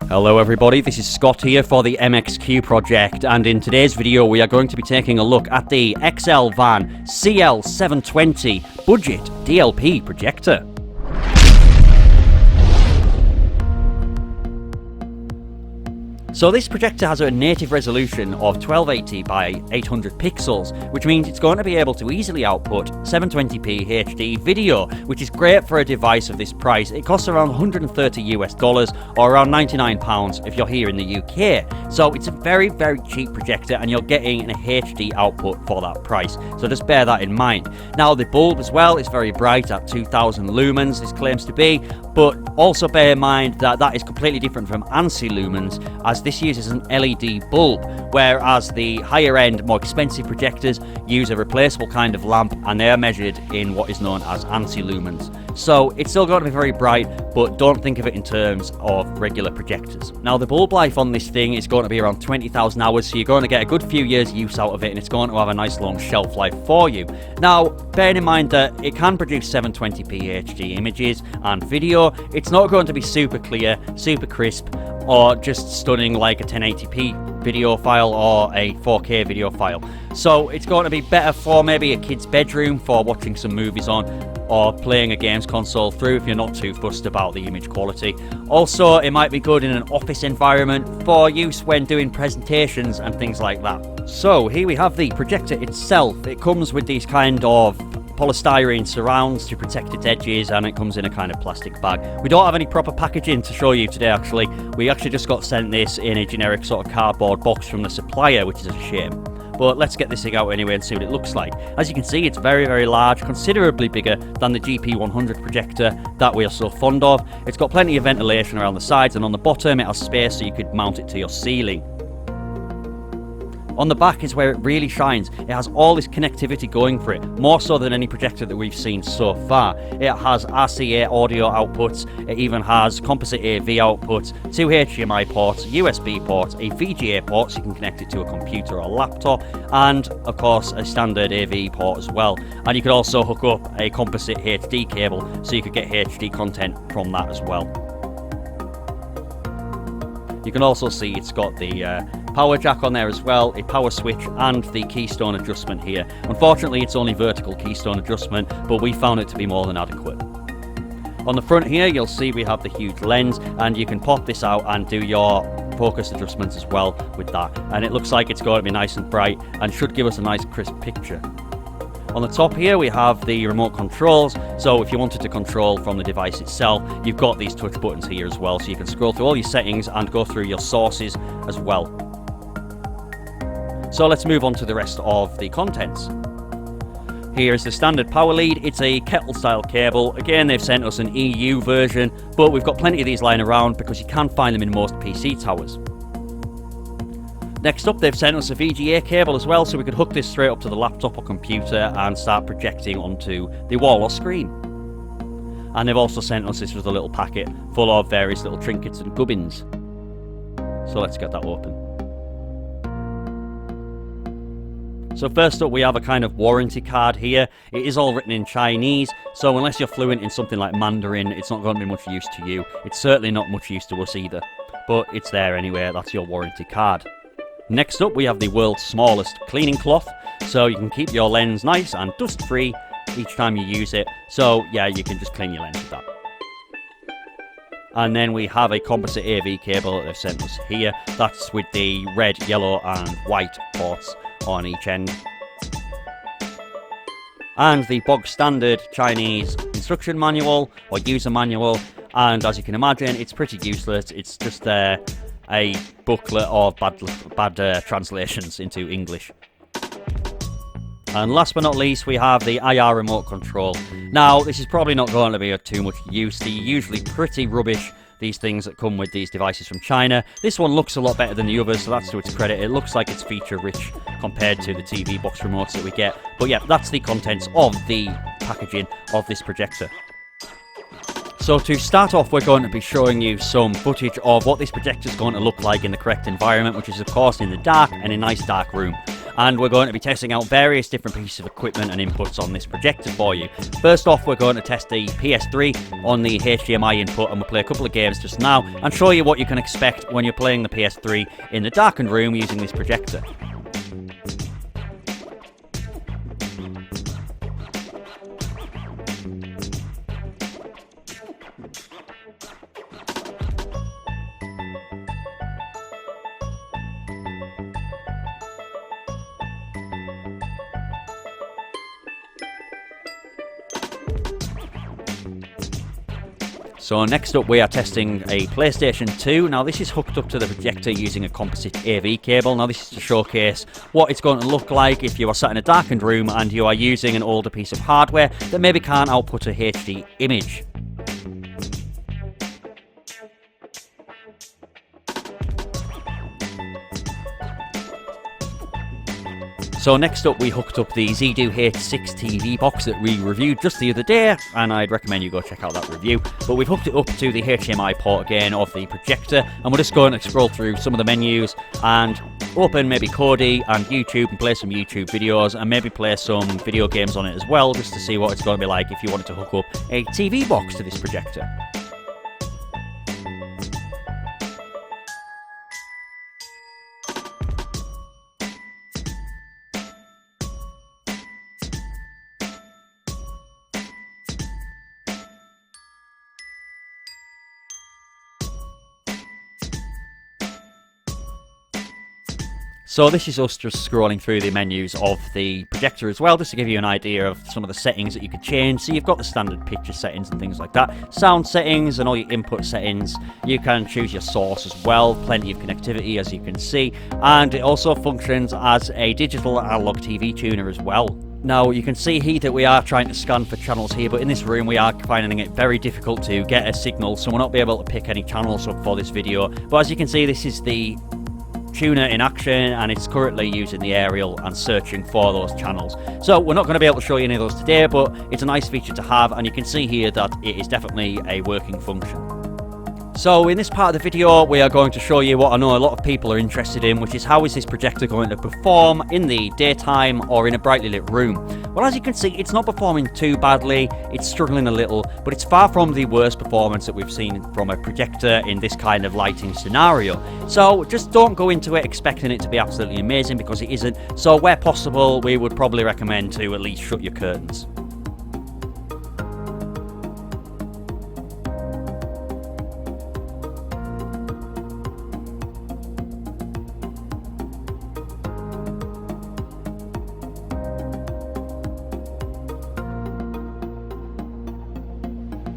Hello everybody, this is Scott here for the MXQ project, and in today's video we are going to be taking a look at the Excelvan CL720 Budget DLP Projector. So this projector has a native resolution of 1280 by 800 pixels, which means it's going to be able to easily output 720p HD video, which is great for a device of this price. It costs around $130 or around £99 if you're here in the UK. So it's a very, very cheap projector and you're getting an HD output for that price. So just bear that in mind. Now the bulb as well is very bright at 2000 lumens, this claims to be, but also bear in mind that that is completely different from ANSI lumens, as this uses an LED bulb, whereas the higher end, more expensive projectors use a replaceable kind of lamp and they are measured in what is known as ANSI lumens. So it's still going to be very bright, but don't think of it in terms of regular projectors. Now the bulb life on this thing is going to be around 20,000 hours, so you're going to get a good few years use out of it and it's going to have a nice long shelf life for you. Now bearing in mind that it can produce 720p HD images and video, it's not going to be super clear, super crisp, or just stunning like a 1080p video file or a 4K video file. So it's going to be better for maybe a kid's bedroom for watching some movies on, or playing a games console through if you're not too fussed about the image quality. Also, it might be good in an office environment for use when doing presentations and things like that. So here we have the projector itself. It comes with these kind of polystyrene surrounds to protect its edges, and it comes in a kind of plastic bag. We don't have any proper packaging to show you today actually. We actually just got sent this in a generic sort of cardboard box from the supplier, which is a shame. But let's get this thing out anyway and see what it looks like. As you can see, it's very, very large, considerably bigger than the GP100 projector that we are so fond of. It's got plenty of ventilation around the sides, and on the bottom it has space so you could mount it to your ceiling. On the back is where it really shines. It has all this connectivity going for it, more so than any projector that we've seen so far. It has RCA audio outputs, it even has Composite AV outputs, 2 HDMI ports, USB ports, a VGA port so you can connect it to a computer or laptop, and of course a standard AV port as well. And you could also hook up a composite HD cable so you could get HD content from that as well. You can also see it's got the power jack on there as well, a power switch and the keystone adjustment here. Unfortunately it's only vertical keystone adjustment, but we found it to be more than adequate. On the front here you'll see we have the huge lens, and you can pop this out and do your focus adjustments as well with that, and it looks like it's going to be nice and bright and should give us a nice crisp picture. On the top here we have the remote controls, so if you wanted to control from the device itself, you've got these touch buttons here as well, so you can scroll through all your settings and go through your sources as well. So let's move on to the rest of the contents. Here's the standard power lead. It's a kettle style cable. Again, they've sent us an EU version, but we've got plenty of these lying around because you can find them in most PC towers. Next up, they've sent us a VGA cable as well, so we could hook this straight up to the laptop or computer and start projecting onto the wall or screen. And they've also sent us this with a little packet full of various little trinkets and gubbins. So let's get that open. So first up we have a kind of warranty card here. It is all written in Chinese, so unless you're fluent in something like Mandarin, it's not going to be much use to you. It's certainly not much use to us either. But it's there anyway, that's your warranty card. Next up we have the world's smallest cleaning cloth, so you can keep your lens nice and dust free each time you use it. So yeah, you can just clean your lens with that. And then we have a composite AV cable that they've sent us here. That's with the red, yellow and white ports on each end. And the bog standard Chinese instruction manual or user manual, and as you can imagine it's pretty useless. It's just a booklet of bad translations into English. And last but not least we have the IR remote control. Now this is probably not going to be of too much use. They're usually pretty rubbish, these things that come with these devices from China. This one looks a lot better than the others, so that's to its credit. It looks like it's feature rich compared to the TV box remotes that we get. But yeah, that's the contents of the packaging of this projector. So to start off, we're going to be showing you some footage of what this projector is going to look like in the correct environment, which is of course in the dark and a nice dark room. and we're going to be testing out various different pieces of equipment and inputs on this projector for you. First off, we're going to test the PS3 on the HDMI input, and we'll play a couple of games just now and show you what you can expect when you're playing the PS3 in the darkened room using this projector. So next up we are testing a PlayStation 2. Now this is hooked up to the projector using a composite AV cable. Now this is to showcase what it's going to look like if you are sat in a darkened room and you are using an older piece of hardware that maybe can't output a HD image. So next up we hooked up the Zeedo H6 TV box that we reviewed just the other day, and I'd recommend you go check out that review. But we've hooked it up to the HDMI port again of the projector, and we're just going to scroll through some of the menus and open maybe Kodi and YouTube and play some YouTube videos, and maybe play some video games on it as well, just to see what it's going to be like if you wanted to hook up a TV box to this projector. So this is us just scrolling through the menus of the projector as well, just to give you an idea of some of the settings that you could change. So you've got the standard picture settings and things like that, sound settings and all your input settings. You can choose your source as well, plenty of connectivity as you can see, and it also functions as a digital analog TV tuner as well. Now you can see here that we are trying to scan for channels here, but in this room we are finding it very difficult to get a signal, so we're not be able to pick any channels up for this video. But as you can see, this is the tuner in action, and it's currently using the aerial and searching for those channels. So we're not going to be able to show you any of those today, but it's a nice feature to have, and you can see here that it is definitely a working function. So in this part of the video we are going to show you what I know a lot of people are interested in, which is how is this projector going to perform in the daytime or in a brightly lit room. Well, as you can see, it's not performing too badly, it's struggling a little, but it's far from the worst performance that we've seen from a projector in this kind of lighting scenario. So just don't go into it expecting it to be absolutely amazing, because it isn't. So where possible, we would probably recommend to at least shut your curtains.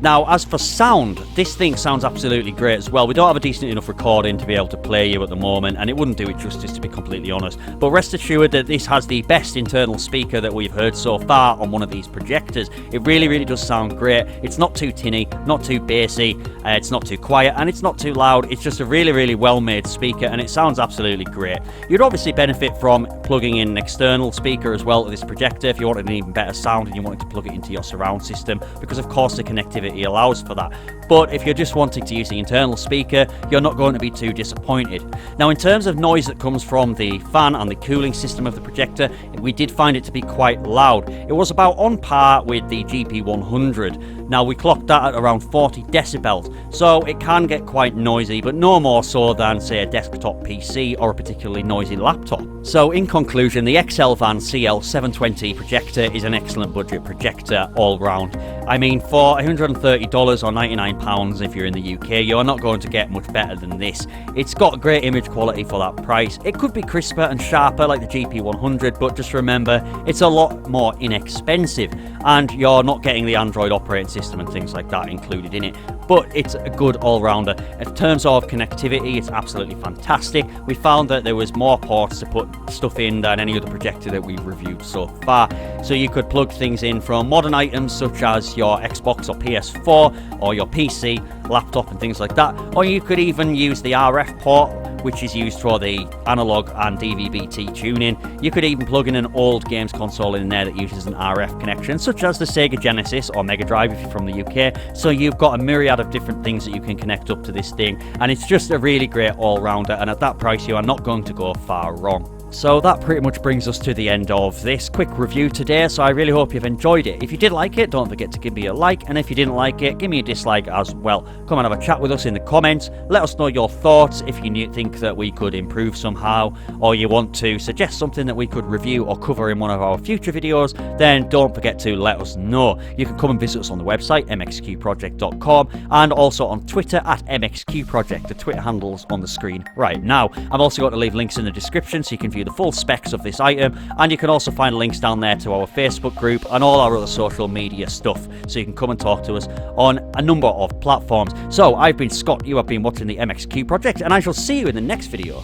Now, as for sound, this thing sounds absolutely great as well. We don't have a decent enough recording to be able to play you at the moment, and it wouldn't do it justice, to be completely honest. But rest assured that this has the best internal speaker that we've heard so far on one of these projectors. It really, really does sound great. It's not too tinny, not too bassy, it's not too quiet, and it's not too loud. It's just a really, really well-made speaker, and it sounds absolutely great. You'd obviously benefit from plugging in an external speaker as well to this projector if you wanted an even better sound and you wanted to plug it into your surround system, because of course the connectivity allows for that. But if you're just wanting to use the internal speaker, you're not going to be too disappointed. Now, in terms of noise that comes from the fan and the cooling system of the projector, we did find it to be quite loud. It was about on par with the GP100. Now, we clocked that at around 40 decibels, so it can get quite noisy, but no more so than, say, a desktop PC or a particularly noisy laptop. So, in conclusion, the Excelvan CL720 Projector is an excellent budget projector all round. I mean, for $130 or £99 if you're in the UK, you're not going to get much better than this. It's got great image quality for that price. It could be crisper and sharper like the GP100, but just remember, it's a lot more inexpensive, and you're not getting the Android operating system and things like that included in it. But it's a good all-rounder. In terms of connectivity, it's absolutely fantastic. We found that there was more ports to put stuff in than any other projector that we've reviewed so far. So you could plug things in from modern items such as your Xbox or PS4 or your PC, laptop and things like that. Or you could even use the RF port, which is used for the analog and DVB-T tuning. You could even plug in an old games console in there that uses an RF connection, such as the Sega Genesis or Mega Drive if you're from the UK. So you've got a myriad of different things that you can connect up to this thing, and it's just a really great all-rounder, and at that price you are not going to go far wrong. So that pretty much brings us to the end of this quick review today, so I really hope you've enjoyed it. If you did like it, don't forget to give me a like, and if you didn't like it, give me a dislike as well. Come and have a chat with us in the comments, let us know your thoughts. If you think that we could improve somehow, or you want to suggest something that we could review or cover in one of our future videos, then don't forget to let us know. You can come and visit us on the website, mxqproject.com, and also on Twitter at mxqproject. The Twitter handle's on the screen right now. I'm also going to leave links in the description so you can view the full specs of this item, and you can also find links down there to our Facebook group and all our other social media stuff, so you can come and talk to us on a number of platforms. So I've been Scott, you have been watching the MXQ Project, and I shall see you in the next video.